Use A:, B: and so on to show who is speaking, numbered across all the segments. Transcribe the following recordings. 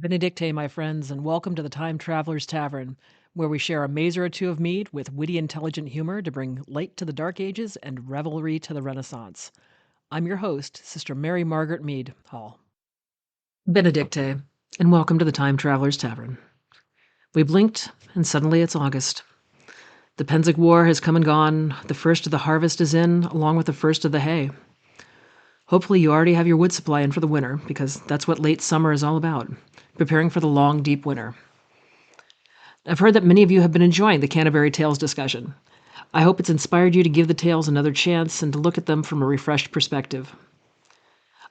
A: Benedicte, my friends, and welcome to the Time Traveler's Tavern, where we share a mazer or two of mead with witty, intelligent humor to bring light to the Dark Ages and revelry to the Renaissance. I'm your host, Sister Mary Margaret Mead Hall. Benedicte, and welcome to the Time Traveler's Tavern. We blinked, and suddenly it's August. The Penzig War has come and gone, the first of the harvest is in, along with the first of the hay. Hopefully you already have your wood supply in for the winter, because that's what late summer is all about, preparing for the long, deep winter. I've heard that many of you have been enjoying the Canterbury Tales discussion. I hope it's inspired you to give the tales another chance and to look at them from a refreshed perspective.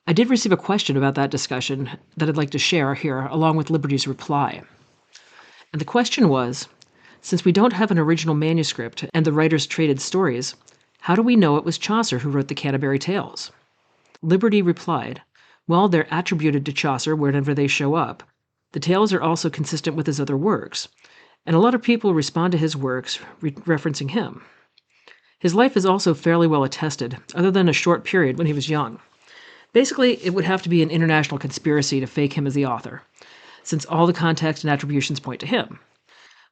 A: I did receive a question about that discussion that I'd like to share here, along with Liberty's reply. And the question was, since we don't have an original manuscript and the writers traded stories, how do we know it was Chaucer who wrote the Canterbury Tales? Liberty replied, well, they're attributed to Chaucer whenever they show up. The tales are also consistent with his other works, and a lot of people respond to his works referencing him. His life is also fairly well attested, other than a short period when he was young. Basically, it would have to be an international conspiracy to fake him as the author, since all the context and attributions point to him.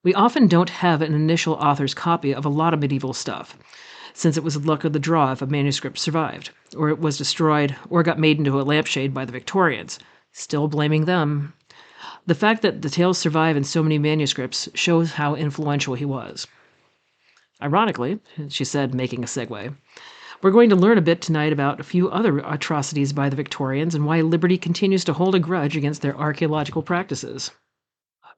A: We often don't have an initial author's copy of a lot of medieval stuff, since it was the luck of the draw if a manuscript survived, or it was destroyed, or got made into a lampshade by the Victorians. Still blaming them. The fact that the tales survive in so many manuscripts shows how influential he was. Ironically, she said, making a segue, we're going to learn a bit tonight about a few other atrocities by the Victorians and why Liberty continues to hold a grudge against their archaeological practices.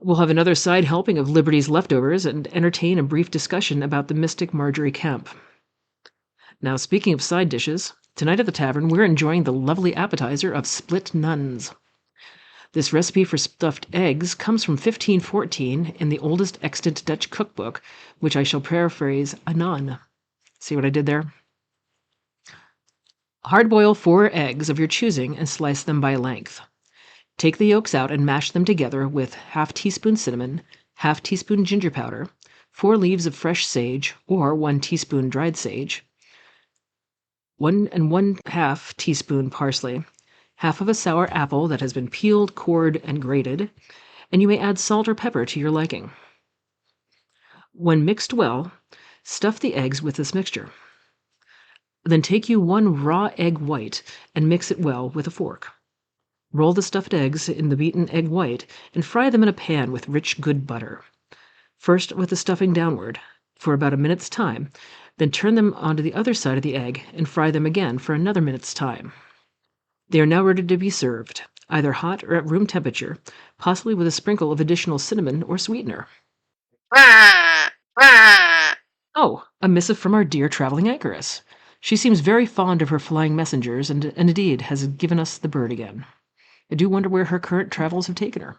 A: We'll have another side helping of Liberty's leftovers and entertain a brief discussion about the mystic Margery Kempe. Now, speaking of side dishes, tonight at the tavern we're enjoying the lovely appetizer of split nuns. This recipe for stuffed eggs comes from 1514 in the oldest extant Dutch cookbook, which I shall paraphrase anon. See what I did there? Hard-boil 4 eggs of your choosing and slice them by length. Take the yolks out and mash them together with half teaspoon cinnamon, half teaspoon ginger powder, 4 leaves of fresh sage or 1 teaspoon dried sage, 1½ teaspoon parsley, half of a sour apple that has been peeled, cored, and grated, and you may add salt or pepper to your liking. When mixed well, stuff the eggs with this mixture. Then take you 1 raw egg white and mix it well with a fork. Roll the stuffed eggs in the beaten egg white and fry them in a pan with rich, good butter. First with the stuffing downward, for about a minute's time, then turn them onto the other side of the egg and fry them again for another minute's time. They are now ready to be served, either hot or at room temperature, possibly with a sprinkle of additional cinnamon or sweetener. Oh, a missive from our dear traveling anchoress. She seems very fond of her flying messengers and indeed has given us the bird again. I do wonder where her current travels have taken her.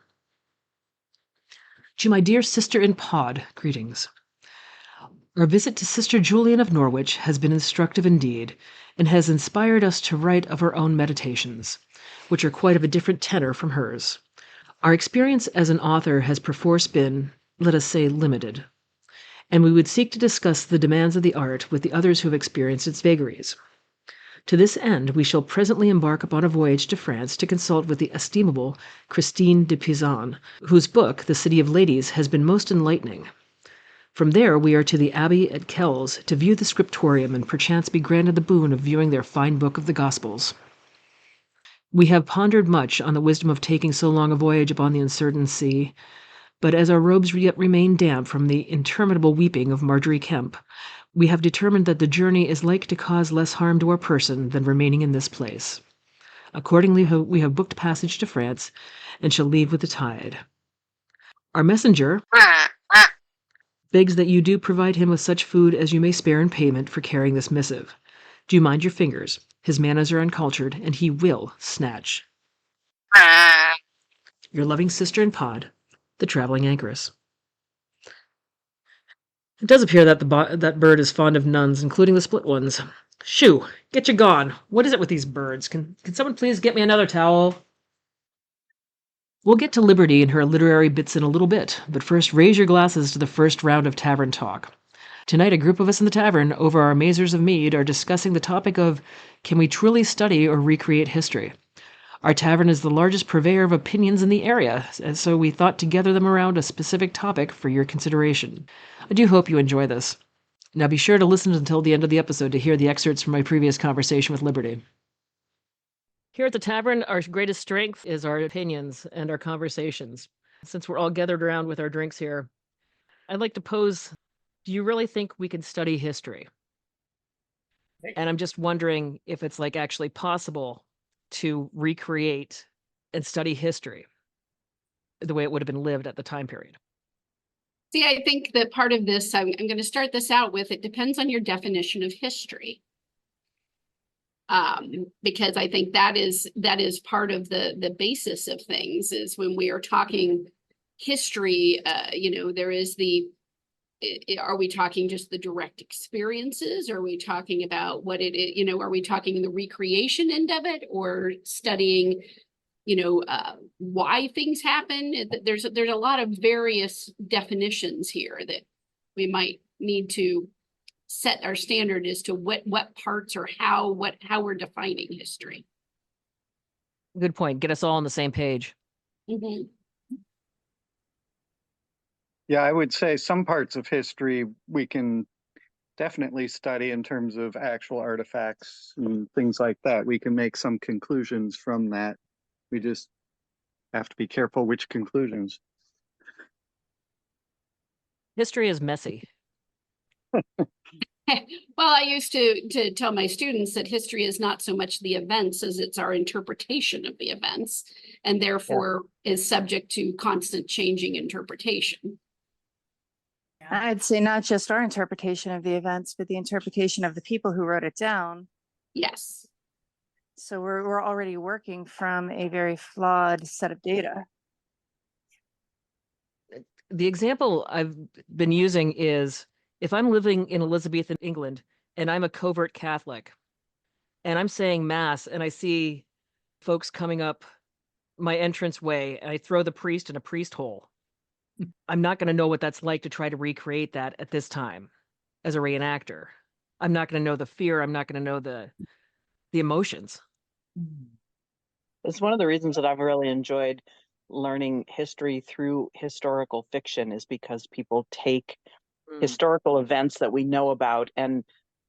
A: To my dear sister in pod, greetings. Our visit to Sister Julian of Norwich has been instructive indeed, and has inspired us to write of our own meditations, which are quite of a different tenor from hers. Our experience as an author has perforce been, let us say, limited, and we would seek to discuss the demands of the art with the others who have experienced its vagaries. To this end, we shall presently embark upon a voyage to France to consult with the estimable Christine de Pizan, whose book, The City of Ladies, has been most enlightening. From there we are to the Abbey at Kells to view the scriptorium and perchance be granted the boon of viewing their fine book of the Gospels. We have pondered much on the wisdom of taking so long a voyage upon the uncertain sea, but as our robes yet remain damp from the interminable weeping of Margery Kempe, we have determined that the journey is like to cause less harm to our person than remaining in this place. Accordingly, we have booked passage to France, and shall leave with the tide. Our messenger begs that you do provide him with such food as you may spare in payment for carrying this missive. Do mind your fingers. His manners are uncultured, and he will snatch. Your loving sister in pod, the traveling anchoress. It does appear that that bird is fond of nuns, including the split ones. Shoo! Get you gone! What is it with these birds? Can someone please get me another towel? We'll get to Liberty and her literary bits in a little bit, but first raise your glasses to the first round of Tavern Talk. Tonight, a group of us in the tavern, over our mazers of mead, are discussing the topic of, can we truly study or recreate history? Our tavern is the largest purveyor of opinions in the area, and so we thought to gather them around a specific topic for your consideration. I do hope you enjoy this. Now be sure to listen until the end of the episode to hear the excerpts from my previous conversation with Liberty. Here at the tavern, our greatest strength is our opinions and our conversations. Since we're all gathered around with our drinks here, I'd like to pose, do you really think we can study history? And I'm just wondering if it's like actually possible to recreate and study history the way it would have been lived at the time period.
B: See, I think that part of this, I'm going to start this out with, it depends on your definition of history. Because I think that is part of the basis of things, is when we are talking history, there is are we talking just the direct experiences? Are we talking about what it is, are we talking the recreation end of it, or studying, why things happen? There's a lot of various definitions here that we might need to set our standard as to what parts or how we're defining history.
A: Good point. Get us all on the same page.
B: Mm-hmm.
C: Yeah, I would say some parts of history we can definitely study in terms of actual artifacts and things like that. We can make some conclusions from that. We just have to be careful which conclusions.
A: History is messy.
B: Well, I used to tell my students that history is not so much the events as it's our interpretation of the events, and therefore is subject to constant changing interpretation.
D: I'd say not just our interpretation of the events, but the interpretation of the people who wrote it down.
B: Yes.
D: So we're already working from a very flawed set of data.
A: The example I've been using is, if I'm living in Elizabethan England and I'm a covert Catholic and I'm saying mass and I see folks coming up my entranceway and I throw the priest in a priest hole, I'm not going to know what that's like to try to recreate that at this time as a reenactor. I'm not going to know the fear. I'm not going to know the emotions.
E: It's one of the reasons that I've really enjoyed learning history through historical fiction, is because people take historical events that we know about and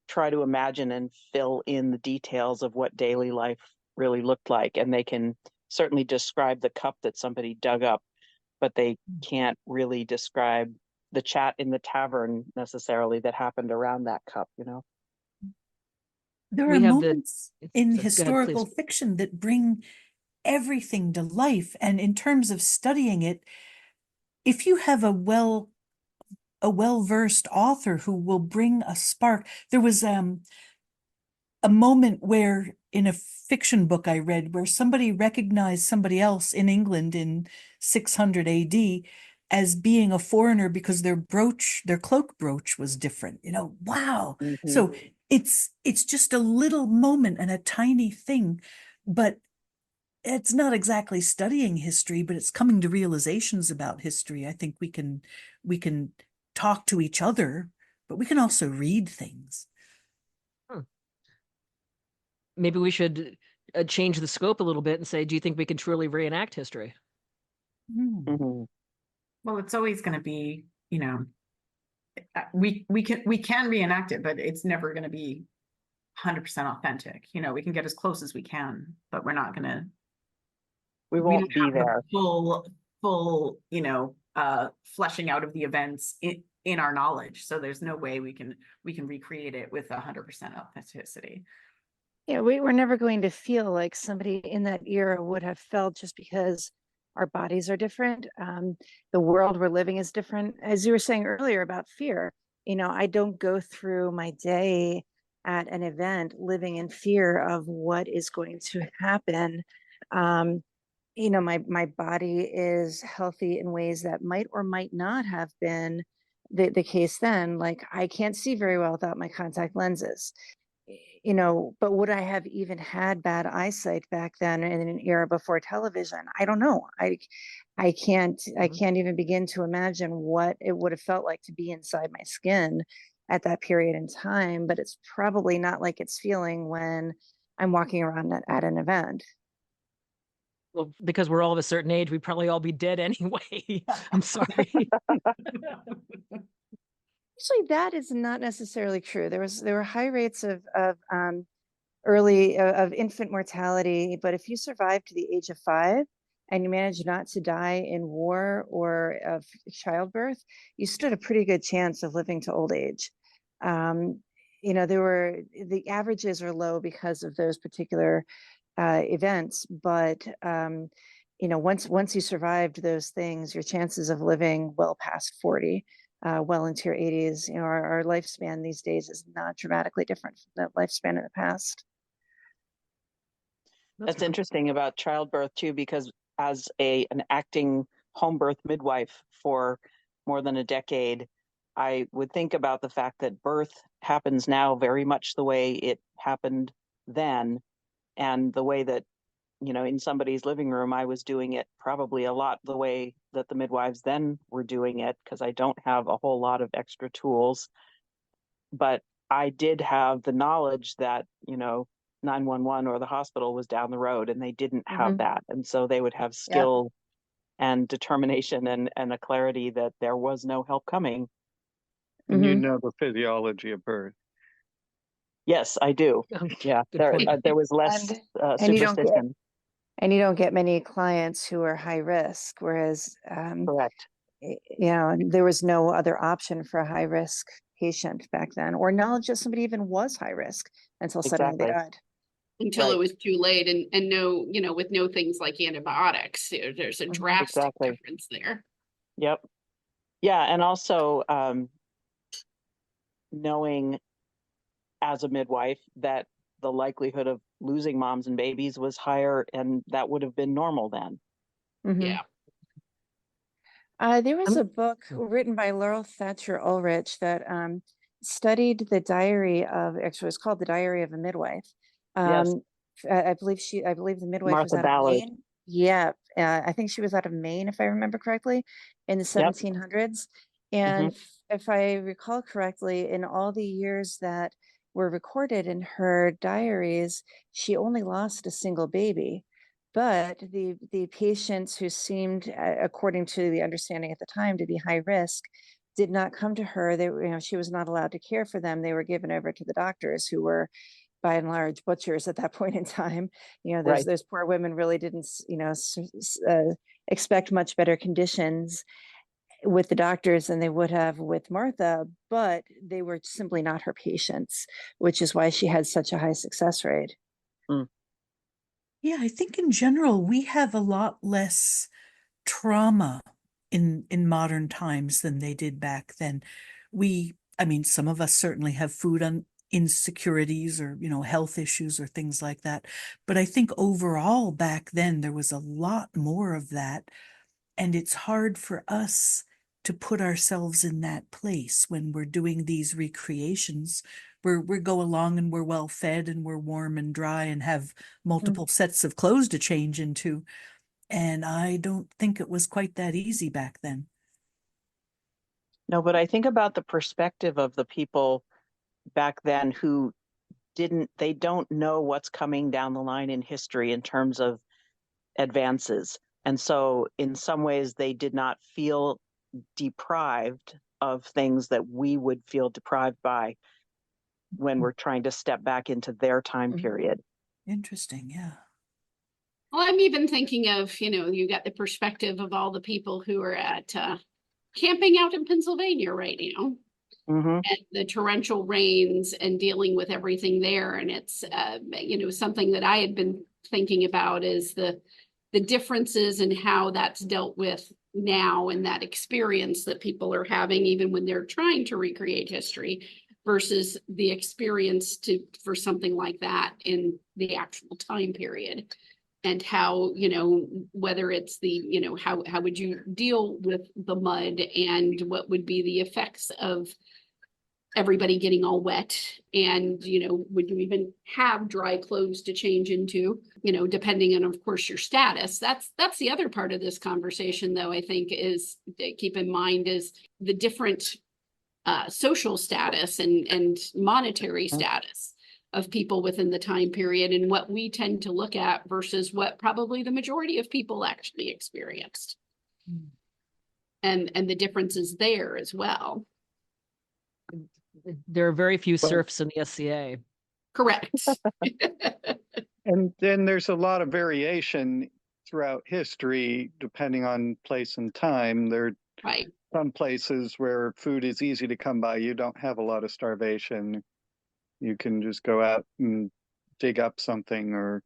E: try to imagine and fill in the details of what daily life really looked like. And they can certainly describe the cup that somebody dug up, but they can't really describe the chat in the tavern necessarily that happened around that cup,
F: There are moments in historical fiction that bring everything to life. And in terms of studying it, if you have a well-versed author who will bring a spark. There was a moment where, in a fiction book I read, where somebody recognized somebody else in England in 600 AD as being a foreigner because their cloak brooch was different. Wow. Mm-hmm. So it's just a little moment and a tiny thing, but it's not exactly studying history, but it's coming to realizations about history. I think we can talk to each other, but we can also read things.
A: Maybe we should change the scope a little bit and say, do you think we can truly reenact history?
G: Mm-hmm. Well, it's always going to be, we can reenact it, but it's never going to be 100% authentic. We can get as close as we can, but we're not going to.
E: We won't be there.
G: Full, fleshing out of the events in our knowledge. So there's no way we can recreate it with 100% authenticity.
D: Yeah, we're never going to feel like somebody in that era would have felt, just because our bodies are different. The world we're living is different. As you were saying earlier about fear, I don't go through my day at an event living in fear of what is going to happen. My body is healthy in ways that might or might not have been the case then. Like, I can't see very well without my contact lenses. But would I have even had bad eyesight back then in an era before television? I don't know. I can't even begin to imagine what it would have felt like to be inside my skin at that period in time, but it's probably not like it's feeling when I'm walking around at an event.
A: Well, because we're all of a certain age, we'd probably all be dead anyway. I'm sorry.
D: Actually, that is not necessarily true. There were high rates of of infant mortality, but if you survived to the age of 5 and you managed not to die in war or of childbirth, you stood a pretty good chance of living to old age. The averages are low because of those particular events, but once you survived those things, your chances of living well past 40, well into your 80s, our lifespan these days is not dramatically different from the lifespan in the past.
E: That's interesting about childbirth too, because as an acting home birth midwife for more than a decade, I would think about the fact that birth happens now very much the way it happened then, and the way that, in somebody's living room, I was doing it probably a lot the way that the midwives then were doing it, because I don't have a whole lot of extra tools. But I did have the knowledge that, 911 or the hospital was down the road, and they didn't have that. And so they would have skill and determination and a clarity that there was no help coming.
C: And you know the physiology of birth.
E: Yes, I do. Yeah, there was less superstition.
D: And you don't get many clients who are high risk, whereas
E: Correct.
D: There was no other option for a high risk patient back then, or knowledge that somebody even was high risk until suddenly they died.
B: Until it was too late, and no, with no things like antibiotics, there's a drastic difference there.
E: Yep. Yeah, and also knowing as a midwife that the likelihood of losing moms and babies was higher, and that would have been normal then.
B: Yeah.
D: There was a book written by Laurel Thatcher Ulrich that studied the diary of, actually it was called The Diary of a Midwife.
E: Yes.
D: I believe the midwife
E: Martha
D: was out
E: Ballard.
D: of Maine. Yeah, I think she was out of Maine, if I remember correctly, in the 1700s. And if I recall correctly, in all the years that were recorded in her diaries, she only lost a single baby. But the patients who seemed, according to the understanding at the time, to be high risk, did not come to her. She was not allowed to care for them. They were given over to the doctors, who were, by and large, butchers at that point in time. Those poor women really didn't, expect much better conditions with the doctors than they would have with Martha, but they were simply not her patients, which is why she had such a high success rate.
F: Yeah, I think in general, we have a lot less trauma in modern times than they did back then. Some of us certainly have food insecurities or, health issues or things like that. But I think overall back then there was a lot more of that. And it's hard for us to put ourselves in that place when we're doing these recreations. We go along and we're well fed and we're warm and dry and have multiple sets of clothes to change into. And I don't think it was quite that easy back then.
E: No, but I think about the perspective of the people back then who they don't know what's coming down the line in history in terms of advances. And so in some ways they did not feel deprived of things that we would feel deprived by when we're trying to step back into their time period.
F: Interesting, yeah.
B: Well, I'm even thinking of, you got the perspective of all the people who are at camping out in Pennsylvania right now. And the torrential rains and dealing with everything there. And it's, something that I had been thinking about is the differences in how that's dealt with now, and that experience that people are having, even when they're trying to recreate history, versus the experience for something like that in the actual time period. And how, whether it's how would you deal with the mud, and what would be the effects of everybody getting all wet, and would you even have dry clothes to change into, depending on, of course, your status. That's the other part of this conversation, though, I think, is to keep in mind, is the different social status and monetary status. of people within the time period and what we tend to look at versus what probably the majority of people actually experienced. And the differences there as well.
A: There are very few
C: Well-
A: serfs in the SCA.
B: Correct.
C: And then there's a lot of variation throughout history, depending on place and time. There are
B: Right.
C: some places where food is easy to come by. You don't have a lot of starvation. You can just go out and dig up something or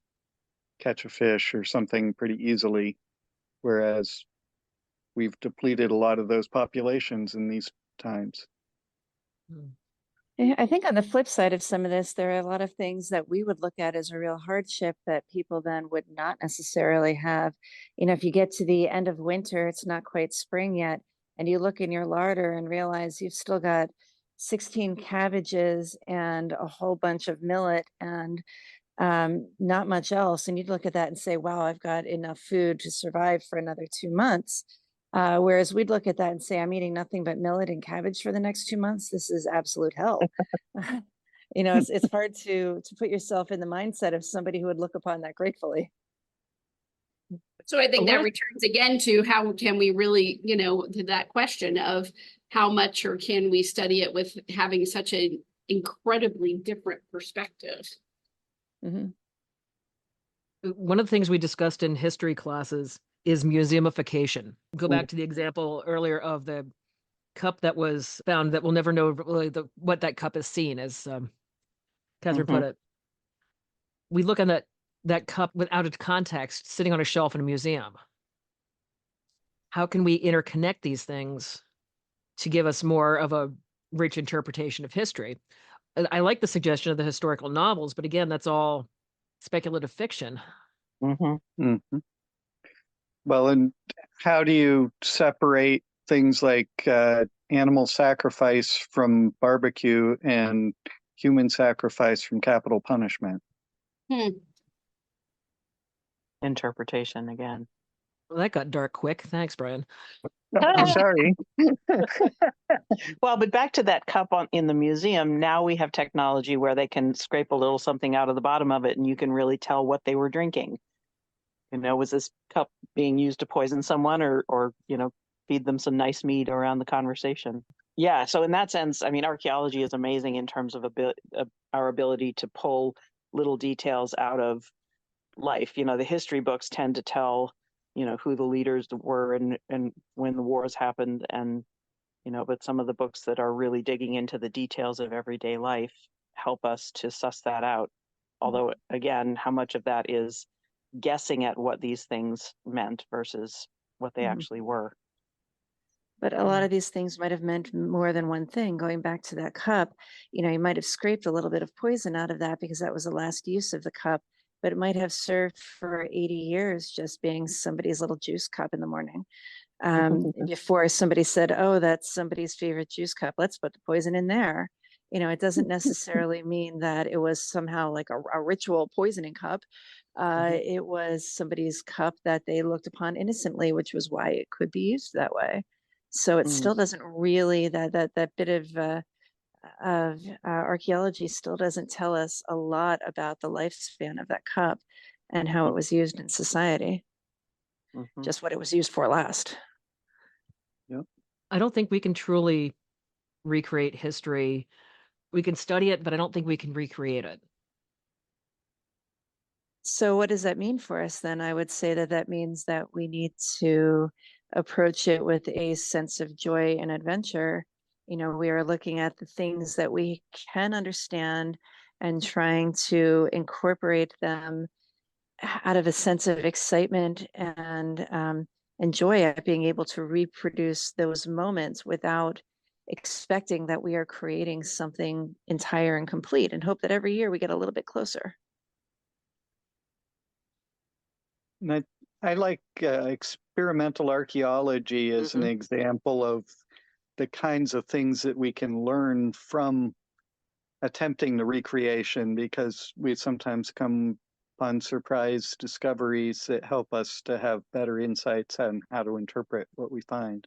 C: catch a fish or something pretty easily. Whereas we've depleted a lot of those populations in these times.
D: Yeah, I think on the flip side of some of this, there are a lot of things that we would look at as a real hardship that people then would not necessarily have. If you get to the end of winter, it's not quite spring yet, and you look in your larder and realize you've still got 16 cabbages and a whole bunch of millet and not much else. And you'd look at that and say, wow, I've got enough food to survive for another 2 months. Whereas we'd look at that and say, I'm eating nothing but millet and cabbage for the next 2 months. This is absolute hell. It's hard to put yourself in the mindset of somebody who would look upon that gratefully.
B: So I think that returns again to how can we really, to that question of how much or can we study it with having such an incredibly different perspective.
D: Mm-hmm.
A: One of the things we discussed in history classes is museumification. Go back to the example earlier of the cup that was found that we'll never know really what that cup is seen, as Catherine put it. We look on that cup without its context sitting on a shelf in a museum. How can we interconnect these things to give us more of a rich interpretation of history? I like the suggestion of the historical novels, but again, that's all speculative fiction.
C: Well, and how do you separate things like animal sacrifice from barbecue and human sacrifice from capital punishment?
E: Interpretation again.
A: Well, that got dark quick. Thanks, Brian.
C: I'm sorry.
E: Well, but back to that cup in the museum, now we have technology where they can scrape a little something out of the bottom of it and you can really tell what they were drinking. Was this cup being used to poison someone or feed them some nice mead around the conversation? Yeah, so in that sense, archaeology is amazing in terms of our ability to pull little details out of life. The history books tend to tell, who the leaders were and when the wars happened and, but some of the books that are really digging into the details of everyday life help us to suss that out. Although, again, how much of that is guessing at what these things meant versus what they actually were.
D: But a lot of these things might have meant more than one thing. Going back to that cup, you might have scraped a little bit of poison out of that because that was the last use of the cup, but it might have served for 80 years just being somebody's little juice cup in the morning. Before somebody said, oh, that's somebody's favorite juice cup, let's put the poison in there. It doesn't necessarily mean that it was somehow like a ritual poisoning cup. It was somebody's cup that they looked upon innocently, which was why it could be used that way. So it still doesn't really, that bit of archaeology still doesn't tell us a lot about the lifespan of that cup and how it was used in society. Just what it was used for last.
C: Yep.
A: I don't think we can truly recreate history. We can study it, but I don't think we can recreate it.
D: So what does that mean for us then? I would say that means that we need to approach it with a sense of joy and adventure. We are looking at the things that we can understand and trying to incorporate them out of a sense of excitement and joy at being able to reproduce those moments without expecting that we are creating something entire and complete, and hope that every year we get a little bit closer.
C: And I like experimental archaeology as an example of the kinds of things that we can learn from attempting the recreation, because we sometimes come upon surprise discoveries that help us to have better insights on how to interpret what we find.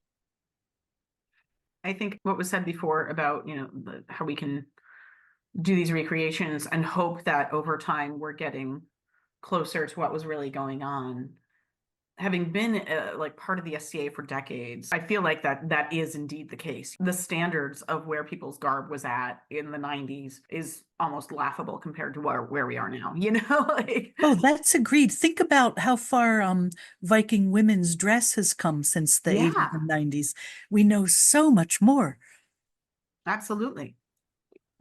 G: I think what was said before about, how we can do these recreations and hope that over time we're getting closer to what was really going on. Having been like part of the SCA for decades, I feel like that is indeed the case. The standards of where people's garb was at in the 90s is almost laughable compared to where we are now, you know? Like,
F: Oh, that's agreed. Think about how far Viking women's dress has come since the
G: Yeah.
F: 80s and 90s. We know so much more.
G: absolutely.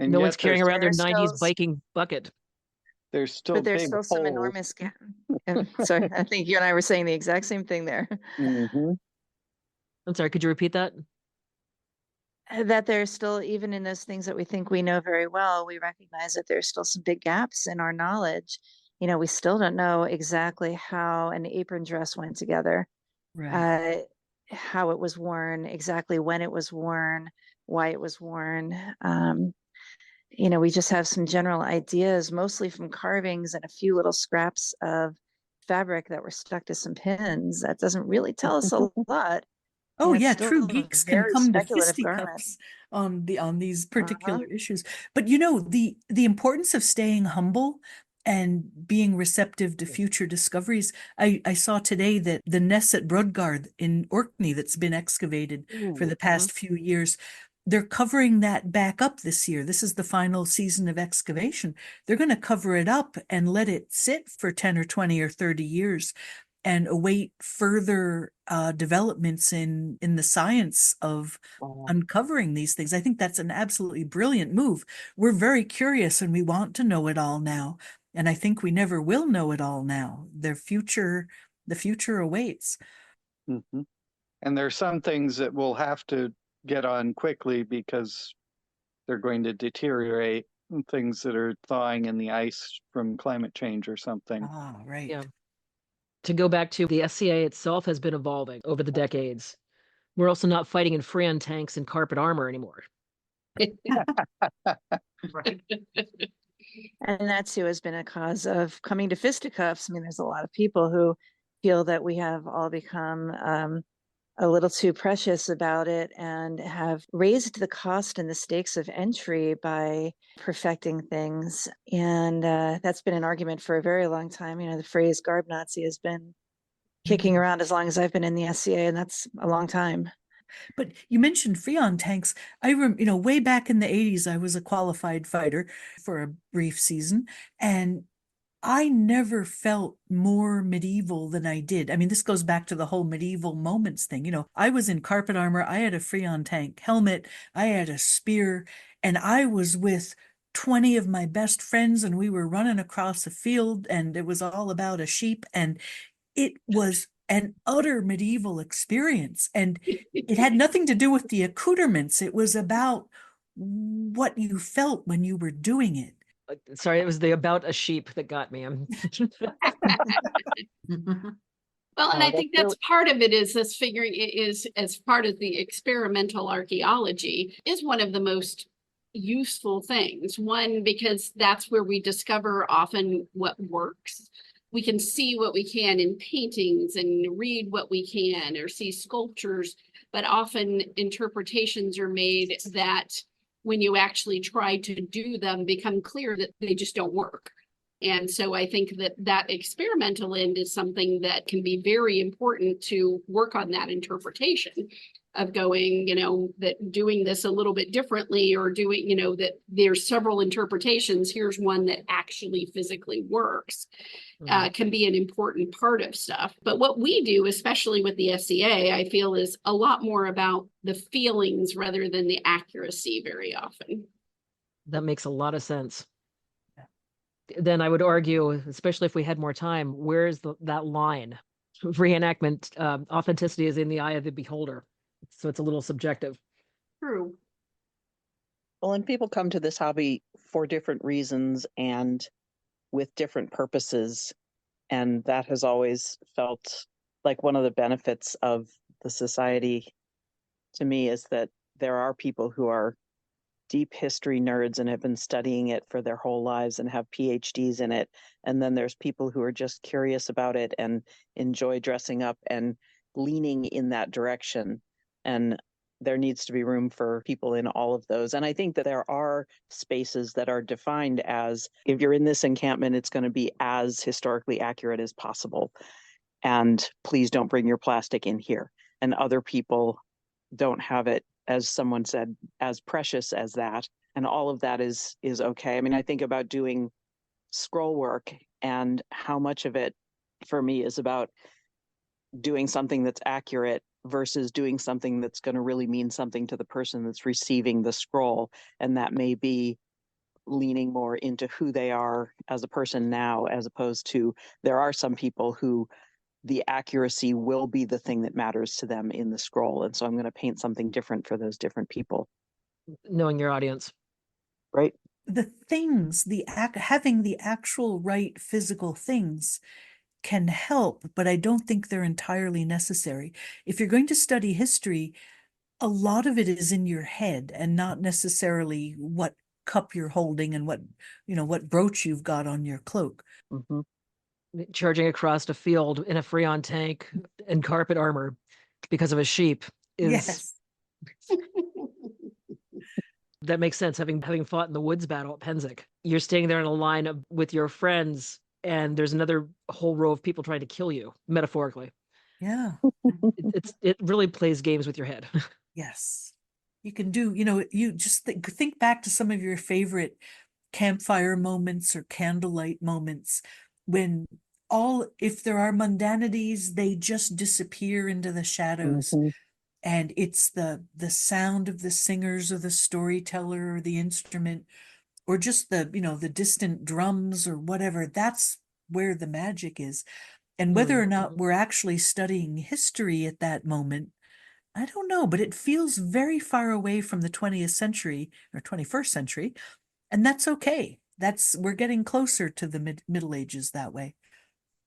C: And
A: No
C: yet
A: one's carrying around their
D: There are
A: 90s
D: still,
A: Viking bucket.
C: there's still
D: but there's
C: big
D: still some
C: holes.
D: enormous gap. Sorry, I think you and I were saying the exact same thing there.
C: Mhm.
A: I'm sorry, could you repeat that?
D: That there's still, even in those things that we think we know very well, we recognize that there's still some big gaps in our knowledge. You know, we still don't know exactly how an apron dress went together,
F: Right.
D: how it was worn, exactly when it was worn, why it was worn. You know, we just have some general ideas, mostly from carvings and a few little scraps of fabric that were stuck to some pins. That doesn't really tell us a lot.
F: Oh
D: And it's
F: yeah,
D: still
F: true
D: a
F: geeks can
D: very
F: come to
D: speculative garment.
F: fisticuffs on these
D: Uh-huh.
F: particular issues. But you know, the importance of staying humble and being receptive to future discoveries. I saw today that the Ness at Brodgard in Orkney that's been excavated for the past few years, they're covering that back up this year. This is the final season of excavation. They're going to cover it up and let it sit for 10 or 20 or 30 years and await further developments in the science of uncovering these things. I think that's an absolutely brilliant move. We're very curious and we want to know it all now. And I think we never will know it all now. The future awaits.
C: Mhm. And there's some things that we'll have to get on quickly because they're going to deteriorate, things that are thawing in the ice from climate change or something.
F: Ah, right.
A: Yeah. To go back to the SCA itself has been evolving over the decades. We're also not fighting in Freon tanks and carpet armor anymore.
G: Right.
D: And that too has been a cause of coming to fisticuffs. I mean, there's a lot of people who feel that we have all become a little too precious about it and have raised the cost and the stakes of entry by perfecting things. And that's been an argument for a very long time. You know, the phrase garb Nazi has been kicking around as long as I've been in the SCA, and that's a long time.
F: But you mentioned Freon tanks. Way back in the 80s, I was a qualified fighter for a brief season, and I never felt more medieval than I did. I mean, this goes back to the whole medieval moments thing. You know, I was in carpet armor, I had a Freon tank helmet, I had a spear, and I was with 20 of my best friends, and we were running across a field, and it was all about a sheep, and it was an utter medieval experience. And it had nothing to do with the accoutrements, it was about what you felt when you were doing it.
A: Sorry, it was the about a sheep that got me.
B: Well, and I
C: That's
B: think that's part of it is this figuring is as part of the experimental archaeology is one of the most useful things. One, because that's where we discover often what works. We can see what we can in paintings and read what we can or see sculptures, but often interpretations are made that when you actually try to do them become clear that they just don't work. And so I think that experimental end is something that can be very important to work on that interpretation of going, that doing this a little bit differently or doing, that there's several interpretations. Here's one that actually physically works, can be an important part of stuff. But what we do, especially with the SCA, I feel is a lot more about the feelings rather than the accuracy very often.
A: That makes a lot of sense. Then I would argue, especially if we had more time, where's that line? Reenactment authenticity is in the eye of the beholder, so it's a little subjective.
B: True.
E: Well, and people come to this hobby for different reasons and with different purposes. And that has always felt like one of the benefits of the society to me is that there are people who are deep history nerds and have been studying it for their whole lives and have PhDs in it. And then there's people who are just curious about it and enjoy dressing up and leaning in that direction. And there needs to be room for people in all of those. And I think that there are spaces that are defined as, if you're in this encampment, it's going to be as historically accurate as possible. And please don't bring your plastic in here. And other people don't have it, as someone said, as precious as that. And all of that is okay. I mean, I think about doing scroll work and how much of it for me is about doing something that's accurate versus doing something that's going to really mean something to the person that's receiving the scroll. And that may be leaning more into who they are as a person now, as opposed to, there are some people who the accuracy will be the thing that matters to them in the scroll. And so I'm going to paint something different for those different people.
A: Knowing your audience.
E: Right.
F: The things, having the actual right physical things can help, but I don't think they're entirely necessary. If you're going to study history, a lot of it is in your head and not necessarily what cup you're holding and what brooch you've got on your cloak.
E: Mm-hmm.
A: Charging across a field in a Freon tank and carpet armor because of a sheep is
F: Yes.
A: That makes sense. Having fought in the woods battle at Pennsic, you're staying there in a line with your friends, and there's another whole row of people trying to kill you, metaphorically.
F: Yeah.
A: It really plays games with your head.
F: Yes. You can do, you just think back to some of your favorite campfire moments or candlelight moments when if there are mundanities, they just disappear into the shadows.
E: Mm-hmm.
F: And it's the sound of the singers or the storyteller or the instrument, or just the distant drums or whatever. That's where the magic is. And whether or not we're actually studying history at that moment, I don't know, but it feels very far away from the 20th century or 21st century. And that's okay. We're getting closer to the Middle Ages that way.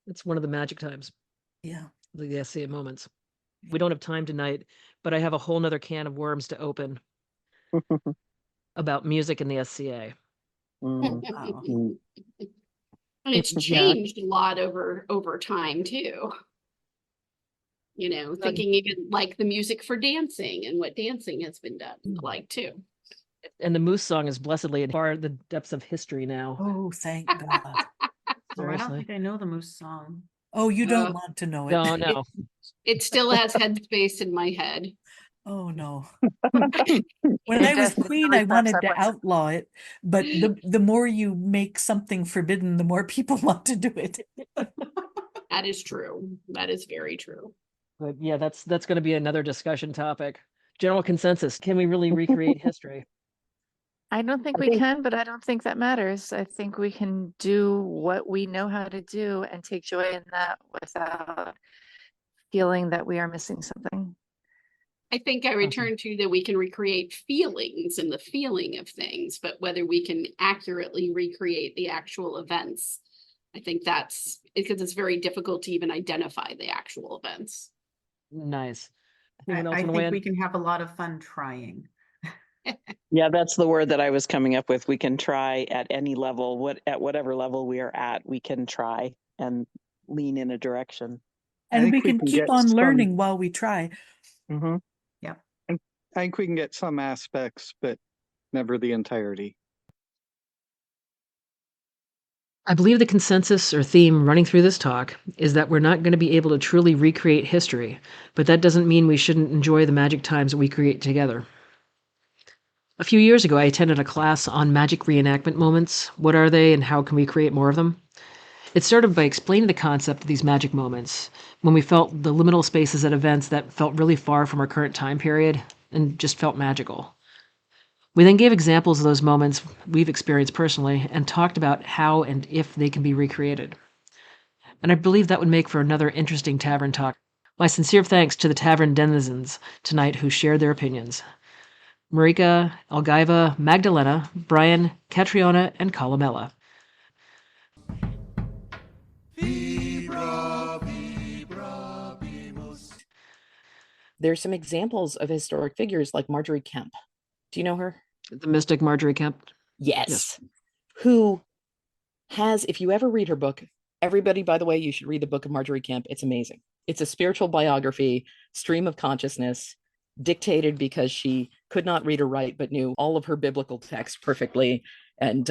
A: It's one of the magic times.
F: Yeah.
A: The SCA moments. We don't have time tonight, but I have a whole nother can of worms to open about music in the SCA.
E: Mm-hmm.
B: And it's changed a lot over time too. Thinking even like the music for dancing and what dancing has been done like too.
A: And the Moose song is blessedly in far the depths of history now.
F: Oh, thank God.
G: Oh, I don't think I know the Moose song.
F: Oh, you don't want to know it.
A: No.
B: It still has headspace in my head.
F: Oh, no. When I was queen, I wanted to outlaw it, but the more you make something forbidden, the more people want to do it.
B: That is true. That is very true.
A: But yeah, that's going to be another discussion topic. General consensus: can we really recreate history?
D: I don't think we can, but I don't think that matters. I think we can do what we know how to do and take joy in that without feeling that we are missing something.
B: I think I return to that we can recreate feelings and the feeling of things, but whether we can accurately recreate the actual events, I think that's because it's very difficult to even identify the actual events.
A: Nice.
G: I think we can have a lot of fun trying.
E: Yeah, that's the word that I was coming up with. We can try at any level, at whatever level we are at, we can try and lean in a direction.
F: And we can keep on learning while we try.
E: Mm-hmm.
G: Yeah.
C: I think we can get some aspects, but never the entirety.
A: I believe the consensus or theme running through this talk is that we're not going to be able to truly recreate history, but that doesn't mean we shouldn't enjoy the magic times that we create together. A few years ago, I attended a class on magic reenactment moments. What are they and how can we create more of them? It started by explaining the concept of these magic moments, when we felt the liminal spaces at events that felt really far from our current time period and just felt magical. We then gave examples of those moments we've experienced personally and talked about how and if they can be recreated. And I believe that would make for another interesting tavern talk. My sincere thanks to the tavern denizens tonight who shared their opinions. Marika, Algaiva, Magdalena, Brian, Catriona, and Columella.
H: There's some examples of historic figures like Margery Kempe. Do you know her?
A: The mystic Margery Kempe?
H: Yes. Who has, if you ever read her book, everybody, by the way, you should read the book of Margery Kempe. It's amazing. It's a spiritual biography, stream of consciousness, dictated because she could not read or write, but knew all of her biblical texts perfectly, and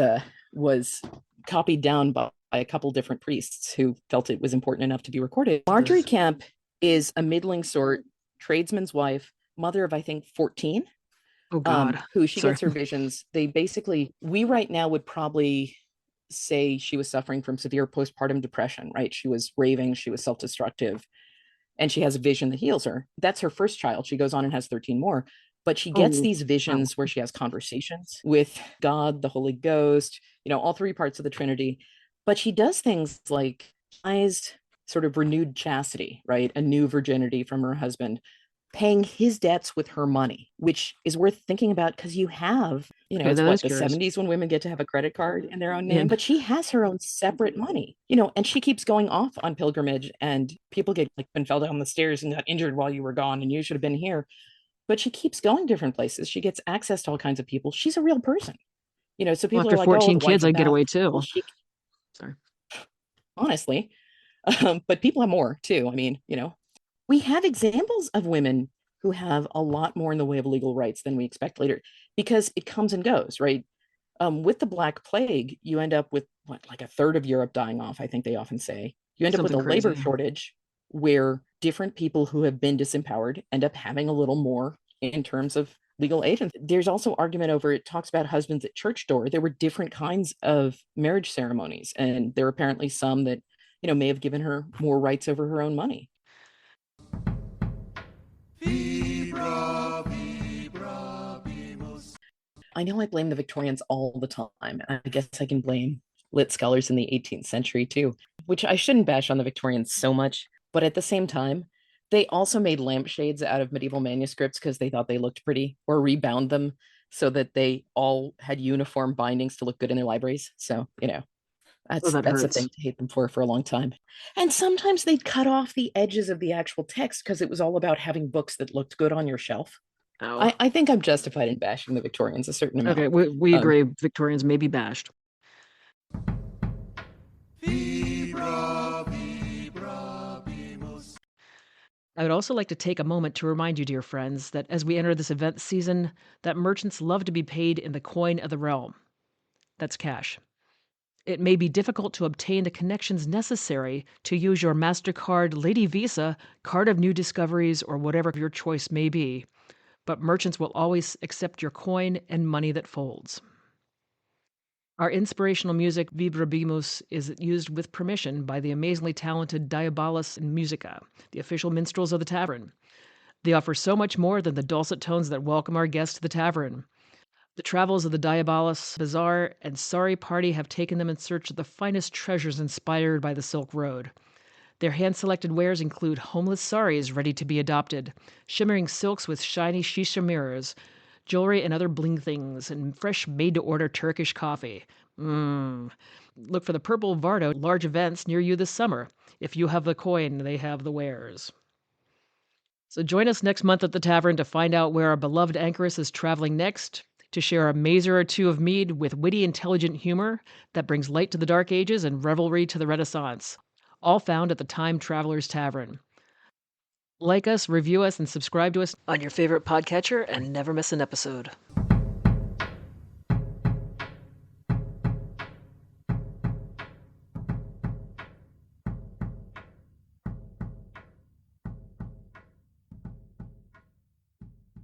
H: was copied down by a couple different priests who felt it was important enough to be recorded. Margery Kempe is a middling sort, tradesman's wife, mother of, I think, 14.
A: Oh God.
H: Who she
A: Sorry.
H: gets her visions. They basically, we right now would probably say she was suffering from severe postpartum depression, right? She was raving, she was self-destructive, and she has a vision that heals her. That's her first child. She goes on and has 13 more. But she gets these visions where she has conversations with God, the Holy Ghost, all three parts of the Trinity. But she does things like eyes sort of renewed chastity, right? A new virginity from her husband, paying his debts with her money, which is worth thinking about because you have, it's what, the 70s when women get to have a credit card in their own name, but she has her own separate money, and she keeps going off on pilgrimage, and people get and fell down the stairs and got injured while you were gone and you should have been here. But she keeps going different places. She gets access to all kinds of people. She's a real person, so people
A: After
H: are like,
A: 14
H: the wife
A: kids,
H: of
A: I'd get
H: Bath.
A: away too.
H: Well,
A: Sorry.
H: Honestly. But people have more too. I mean, we have examples of women who have a lot more in the way of legal rights than we expect later, because it comes and goes, right? With the Black Plague, you end up with like a third of Europe dying off, I think they often say. You end up with a labor shortage where different people who have been disempowered end up having a little more in terms of legal agents. There's also argument over, it talks about husbands at church door. There were different kinds of marriage ceremonies, and there are apparently some that may have given her more rights over her own money. I know I blame the Victorians all the time. I guess I can blame lit scholars in the 18th century too, which I shouldn't bash on the Victorians so much. But at the same time, they also made lampshades out of medieval manuscripts because they thought they looked pretty, or rebound them so that they all had uniform bindings to look good in their libraries. So, that's a thing to hate them for a long time. And sometimes they'd cut off the edges of the actual text because it was all about having books that looked good on your shelf. I think I'm justified in bashing the Victorians a certain amount.
A: Okay, we agree. Victorians may be bashed. I would also like to take a moment to remind you, dear friends, that as we enter this event season, that merchants love to be paid in the coin of the realm. That's cash. It may be difficult to obtain the connections necessary to use your MasterCard, Lady Visa, Card of New Discoveries, or whatever your choice may be, but merchants will always accept your coin and money that folds. Our inspirational music, Vibrabimus, is used with permission by the amazingly talented Diabolis and Musica, the official minstrels of the tavern. They offer so much more than the dulcet tones that welcome our guests to the tavern. The travels of the Diabolis Bazaar and Sari Party have taken them in search of the finest treasures inspired by the Silk Road. Their hand-selected wares include homeless saris ready to be adopted, shimmering silks with shiny shisha mirrors, jewelry and other bling things, and fresh made-to-order Turkish coffee. Look for the Purple Vardo large events near you this summer. If you have the coin, they have the wares. So join us next month at the tavern to find out where our beloved anchoress is traveling next, to share a mazer or two of mead with witty, intelligent humor that brings light to the Dark Ages and revelry to the Renaissance. All found at the Time Travelers Tavern. Like us, review us, and subscribe to us on your favorite podcatcher and never miss an episode.